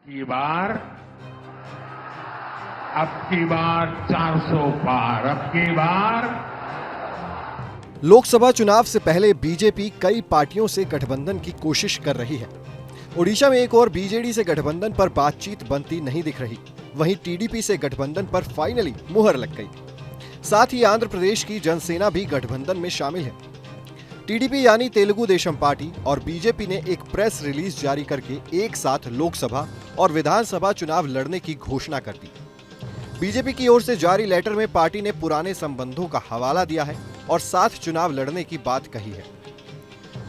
की बार अब की बार 400 पार, अब की बार। लोकसभा चुनाव से पहले बीजेपी कई पार्टियों से गठबंधन की कोशिश कर रही है। ओडिशा में एक और बीजेडी से गठबंधन पर बातचीत बनती नहीं दिख रही। वहीं टीडीपी से गठबंधन पर फाइनली मुहर लग गई। साथ ही आंध्र प्रदेश की जनसेना भी गठबंधन में शामिल है। टीडीपी यानी तेलुगु देशम पार्टी और बीजेपी ने एक प्रेस रिलीज जारी करके एक साथ लोकसभा और विधानसभा चुनाव लड़ने की घोषणा कर दी। बीजेपी की ओर से जारी लेटर में पार्टी ने पुराने संबंधों का हवाला दिया है और साथ चुनाव लड़ने की बात कही है।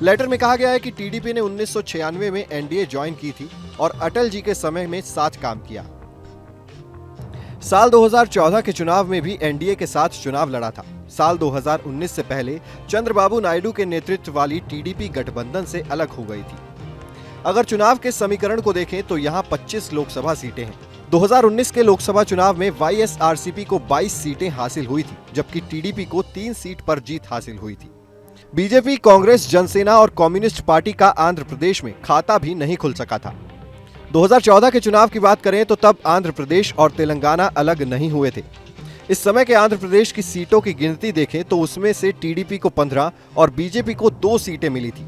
लेटर में कहा गया है कि टीडीपी ने 1996 में एनडीए ज्वाइन की थी और अटल जी के समय में साथ काम किया। साल 2014 के चुनाव में भी एनडीए के साथ चुनाव लड़ा था। साल 2019 से पहले चंद्रबाबू नायडू के नेतृत्व वाली टीडीपी गठबंधन से अलग हो गई थी। अगर चुनाव के समीकरण को देखें तो यहां 25 लोकसभा सीटें हैं। 2019 के लोकसभा चुनाव में वाईएसआरसीपी को 22 सीटें हासिल हुई थी, जबकि टीडीपी को 3 सीट पर जीत हासिल हुई थी। बीजेपी, कांग्रेस, जनसेना और कम्युनिस्ट पार्टी का आंध्र प्रदेश में खाता भी नहीं खुल सका था। 2014 के चुनाव की बात करें तो तब आंध्र प्रदेश और तेलंगाना अलग नहीं हुए थे। इस समय के आंध्र प्रदेश की सीटों की गिनती देखें तो उसमें से टीडीपी को 15 और बीजेपी को 2 सीटें मिली थी।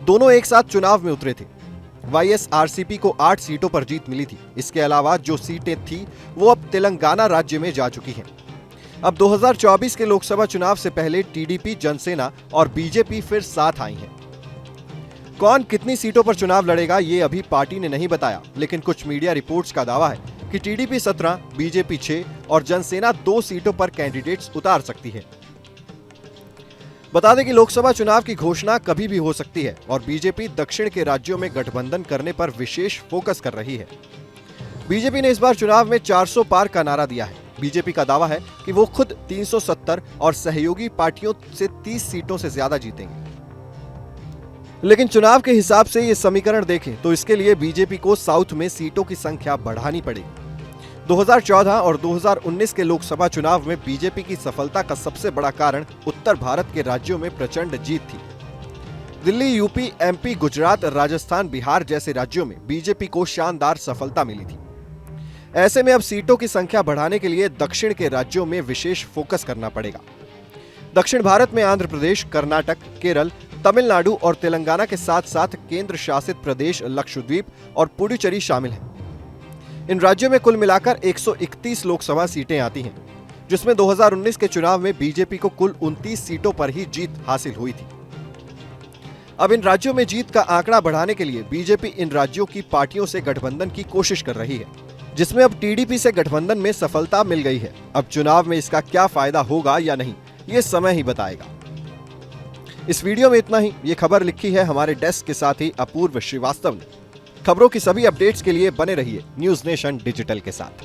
दोनों एक साथ चुनाव में उतरे थे। वाईएसआरसीपी को 8 सीटों पर जीत मिली थी। इसके अलावा जो सीटें थी वो अब तेलंगाना राज्य में जा चुकी हैं। अब 2024 के लोकसभा चुनाव से पहले टीडीपी, जनसेना और बीजेपी फिर साथ आई हैं। कौन कितनी सीटों पर चुनाव लड़ेगा ये अभी पार्टी ने नहीं बताया, लेकिन कुछ मीडिया रिपोर्ट्स का दावा है कि टीडीपी 17, बीजेपी 6 और जनसेना 2 सीटों पर कैंडिडेट्स उतार सकती है। बता दें कि लोकसभा चुनाव की घोषणा कभी भी हो सकती है और बीजेपी दक्षिण के राज्यों में गठबंधन करने पर विशेष फोकस कर रही है। बीजेपी ने इस बार चुनाव में 400 पार का नारा दिया है। बीजेपी का दावा है कि वो खुद 370 और सहयोगी पार्टियों से 30 सीटों से ज्यादा जीतेंगे। लेकिन चुनाव के हिसाब से ये समीकरण देखें तो इसके लिए बीजेपी को साउथ में सीटों की संख्या बढ़ानी पड़ेगी। 2014 और 2019 के लोकसभा चुनाव में बीजेपी की सफलता का सबसे बड़ा कारण उत्तर भारत के राज्यों में प्रचंड जीत थी। दिल्ली, यूपी, एमपी, गुजरात, राजस्थान, बिहार जैसे राज्यों में बीजेपी को शानदार सफलता मिली थी। ऐसे में अब सीटों की संख्या बढ़ाने के लिए दक्षिण के राज्यों में विशेष फोकस करना पड़ेगा। दक्षिण भारत में आंध्र प्रदेश, कर्नाटक, केरल, तमिलनाडु और तेलंगाना के साथ साथ केंद्र शासित प्रदेश लक्षद्वीप और पुडुचेरी शामिल हैं। इन राज्यों में कुल मिलाकर 131 लोकसभा सीटें आती हैं, जिसमें 2019 के चुनाव में बीजेपी को कुल 29 सीटों पर ही जीत हासिल हुई थी। अब इन राज्यों में जीत का आंकड़ा बढ़ाने के लिए बीजेपी इन राज्यों की पार्टियों से गठबंधन की कोशिश कर रही है, जिसमें अब टीडीपी से गठबंधन में सफलता मिल गई है। अब चुनाव में इसका क्या फायदा होगा या नहीं, ये समय ही बताएगा। इस वीडियो में इतना ही। ये खबर लिखी है हमारे डेस्क के साथी अपूर्व श्रीवास्तव ने। खबरों की सभी अपडेट्स के लिए बने रहिए न्यूज़ नेशन डिजिटल के साथ।